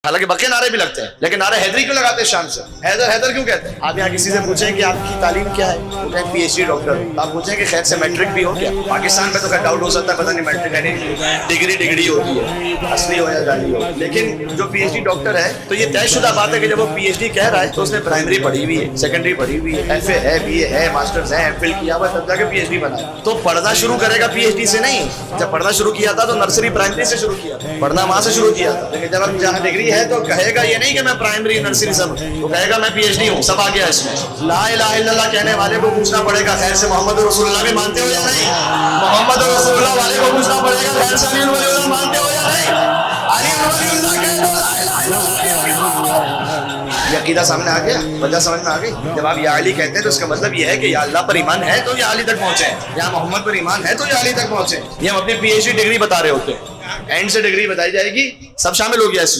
हालांकि बके नारे भी लगते हैं, लेकिन नारे हैदरी क्यों लगाते हैं शान से? हैदर हैदर क्यों कहते हैं? आप यहाँ किसी से पूछें कि आपकी तालीम क्या है, वो कहें PhD डॉक्टर। आप पूछें कि खैर से मैट्रिक भी हो क्या? पाकिस्तान में तो खैर डाउट हो सकता है, पता नहीं मैट्रिक है नहीं, डिग्री होती है, असली हो या जाली हो। लेकिन जो PhD डॉक्टर है तो ये तयशुदा बात है कि जब वो PhD कह रहा है तो उसने प्राइमरी पढ़ी हुई है, सेकेंडरी पढ़ी हुई है, FA है, BA है, मास्टर्स है, MPhil किया हुआ, तब जाके PhD बना। तो पढ़ना शुरू करेगा PhD से नहीं। जब पढ़ना शुरू किया था तो नर्सरी प्राइमरी से शुरू किया, पढ़ना वहां से शुरू किया था। लेकिन जब अब जहाँ डिग्री है तो कहेगा ये नहीं कि मैं प्राइमरी नर्सरी सब, तो कहेगा मैं PhD हूँ, सब आ गया इसमें। ला इलाहा इल्लल्लाह कहने वाले को पूछना पड़ेगा खैर से मोहम्मद रसूलुल्लाह भी मानते हो या नहीं? मोहम्मद रसूलुल्लाह वाले को पूछना पड़ेगा खैर से अली वलीउल्लाह मानते हो या नहीं? अली वलीउल्लाह कहते हो ला इलाहा इल्लल्लाह। ये अकीदा सामने आ गया, वजह समझ में आ गई। जब आप या अली कहते हैं तो इसका मतलब ये है कि या अल्लाह पर ईमान है तो या अली तक पहुंचे, या मोहम्मद पर ईमान है तो या अली तक पहुंचे। ये हम अपनी PhD डिग्री बता रहे होते हैं, एंड से डिग्री बताई जाएगी, सब शामिल हो गया इसमें।